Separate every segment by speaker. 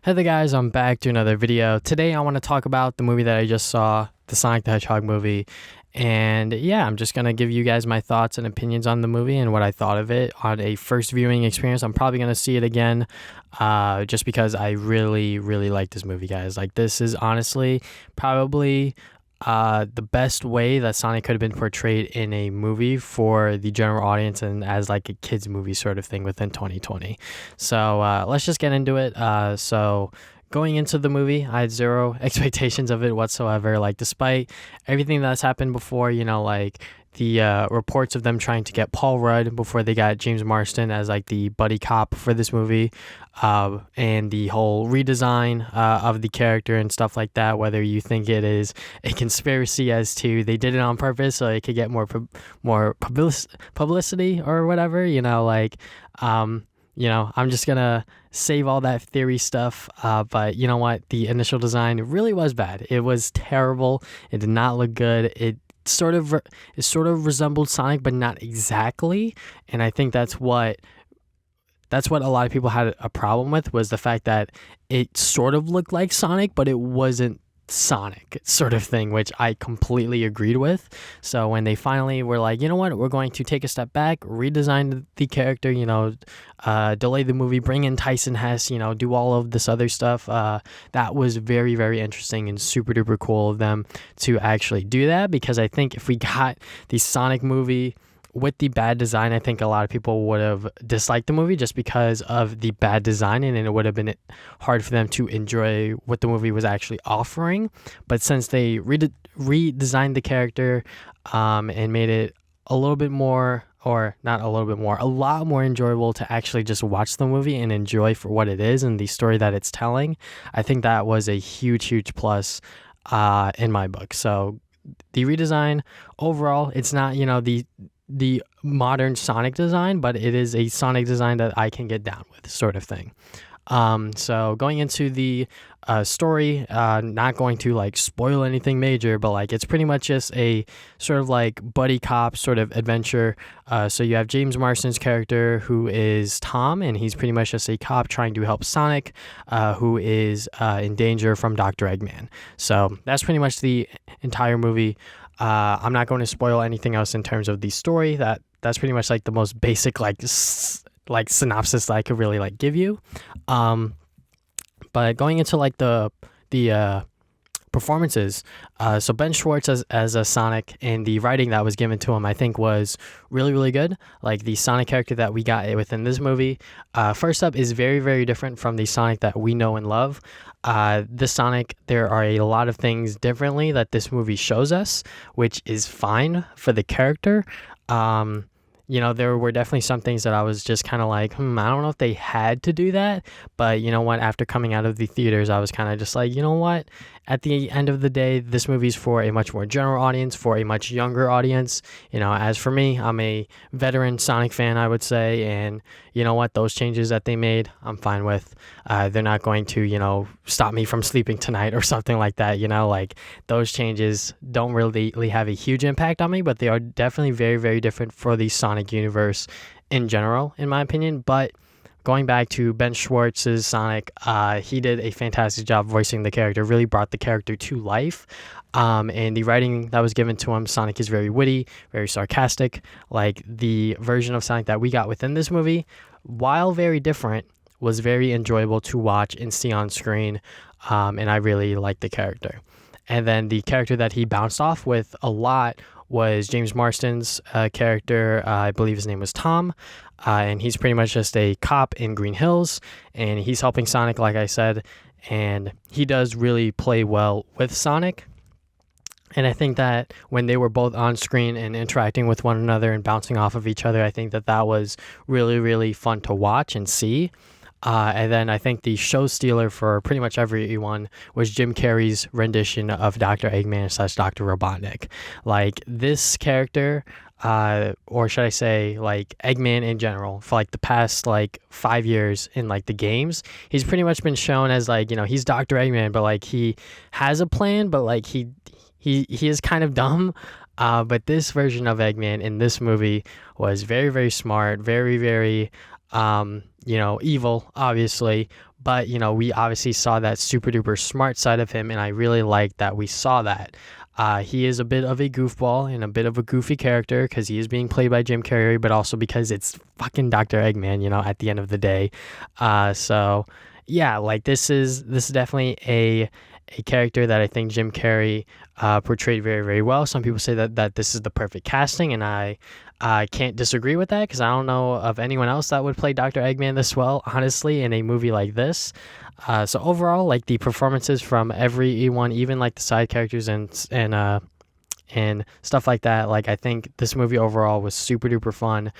Speaker 1: Hey there guys, I'm back to another video. Today I want to talk about the movie that I just saw, the Sonic the Hedgehog movie. And yeah, I'm just going to give you guys my thoughts and opinions on the movie and what I thought of it on a first viewing experience. I'm probably going to see it again just because I really, really like this movie, guys. Like, this is honestly probably the best way that Sonic could have been portrayed in a movie for the general audience and as like a kids movie sort of thing within 2020. So let's just get into it. So going into the movie, I had zero expectations of it whatsoever. Like, despite everything that's happened before, like the reports of them trying to get Paul Rudd before they got James Marsden as like the buddy cop for this movie, and the whole redesign of the character and stuff like that. Whether you think it is a conspiracy as to they did it on purpose so it could get more publicity or whatever, I'm just gonna save all that theory stuff. But you know what? The initial design really was bad. It was terrible. It did not look good. It sort of resembled Sonic, but not exactly. And I think that's what a lot of people had a problem with, was the fact that it sort of looked like Sonic, but it wasn't Sonic sort of thing, which I completely agreed with. So when they finally were like, you know what, we're going to take a step back, redesign the character, delay the movie, bring in Tyson Hess, do all of this other stuff, that was very, very interesting and super duper cool of them to actually do that. Because I think if we got the Sonic movie with the bad design, I think a lot of people would have disliked the movie just because of the bad design, and it would have been hard for them to enjoy what the movie was actually offering. But since they redesigned the character and made it a little bit more, or not a little bit more, a lot more enjoyable to actually just watch the movie and enjoy for what it is and the story that it's telling, I think that was a huge, huge plus in my book. So the redesign overall, it's not, the modern Sonic design, but it is a Sonic design that I can get down with, sort of thing. So going into the story, not going to like spoil anything major, but like it's pretty much just a sort of like buddy cop sort of adventure. So you have James Marsden's character, who is Tom, and he's pretty much just a cop trying to help Sonic, who is in danger from Dr. Eggman. So that's pretty much the entire movie. I'm not going to spoil anything else in terms of the story. That's pretty much like the most basic like synopsis that I could really like give you. But going into like the performances, so Ben Schwartz as a Sonic, and the writing that was given to him, I think was really, really good. Like, the Sonic character that we got within this movie, first up, is very, very different from the Sonic that we know and love. This Sonic, there are a lot of things differently that this movie shows us, which is fine for the character. There were definitely some things that I was just kind of like, I don't know if they had to do that. But you know what? After coming out of the theaters, I was kind of just like, you know what? At the end of the day, this movie's for a much more general audience, for a much younger audience. As for me, I'm a veteran Sonic fan, I would say. And you know what? Those changes that they made, I'm fine with. They're not going to, stop me from sleeping tonight or something like that. Like, those changes don't really have a huge impact on me, but they are definitely very, very different for the Sonic universe in general, in my opinion. But going back to Ben Schwartz's Sonic, he did a fantastic job voicing the character, really brought the character to life. And the writing that was given to him, Sonic is very witty, very sarcastic. Like, the version of Sonic that we got within this movie, while very different, was very enjoyable to watch and see on screen. And I really liked the character. And then the character that he bounced off with a lot was James Marsden's character. I believe his name was Tom. And he's pretty much just a cop in Green Hills. And he's helping Sonic, like I said. And he does really play well with Sonic. And I think that when they were both on screen and interacting with one another and bouncing off of each other, I think that was really, really fun to watch and see. And then I think the show stealer for pretty much everyone was Jim Carrey's rendition of Dr. Eggman / Dr. Robotnik. Like, this character, or should I say like Eggman in general, for like the past like 5 years in like the games, he's pretty much been shown as like, he's Dr. Eggman, but like he has a plan, but like he is kind of dumb. But this version of Eggman in this movie was very, very smart, very, very evil, obviously, but we obviously saw that super duper smart side of him, and I really like that we saw that. He is a bit of a goofball and a bit of a goofy character because he is being played by Jim Carrey, but also because it's fucking Dr. Eggman, at the end of the day. So yeah, like this is definitely a character that I think Jim Carrey portrayed very, very well. Some people say that this is the perfect casting, and I can't disagree with that because I don't know of anyone else that would play Dr. Eggman this well, honestly, in a movie like this. So overall, like the performances from everyone, even like the side characters and stuff like that. Like I think this movie overall was super duper fun.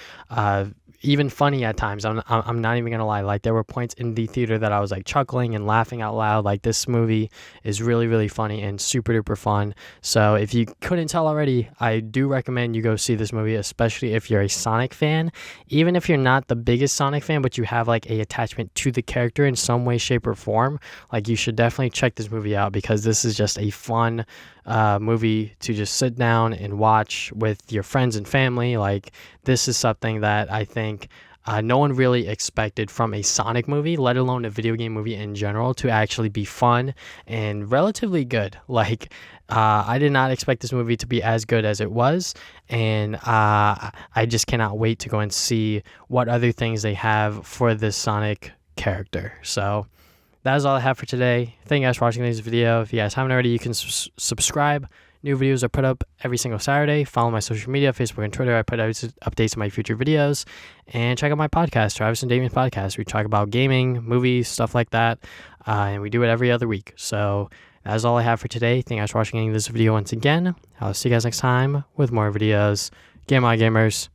Speaker 1: Even funny at times. I'm not even gonna lie. Like there were points in the theater that I was like chuckling and laughing out loud. Like this movie is really, really funny and super duper fun. So if you couldn't tell already, I do recommend you go see this movie, especially if you're a Sonic fan. Even if you're not the biggest Sonic fan, but you have like a attachment to the character in some way, shape, or form, like you should definitely check this movie out because this is just a fun movie to just sit down and watch with your friends and family. Like this is something that I think no one really expected from a Sonic movie, let alone a video game movie in general, to actually be fun and relatively good. Like I did not expect this movie to be as good as it was, and I just cannot wait to go and see what other things they have for this Sonic character. So that is all I have for today. Thank you guys for watching this video. If you guys haven't already, you can subscribe. New videos are put up every single Saturday. Follow my social media, Facebook and Twitter. I put out updates on my future videos. And check out my podcast, Travis and Damien's podcast. We talk about gaming, movies, stuff like that. And we do it every other week. So that is all I have for today. Thank you guys for watching this video once again. I'll see you guys next time with more videos. Game on, gamers.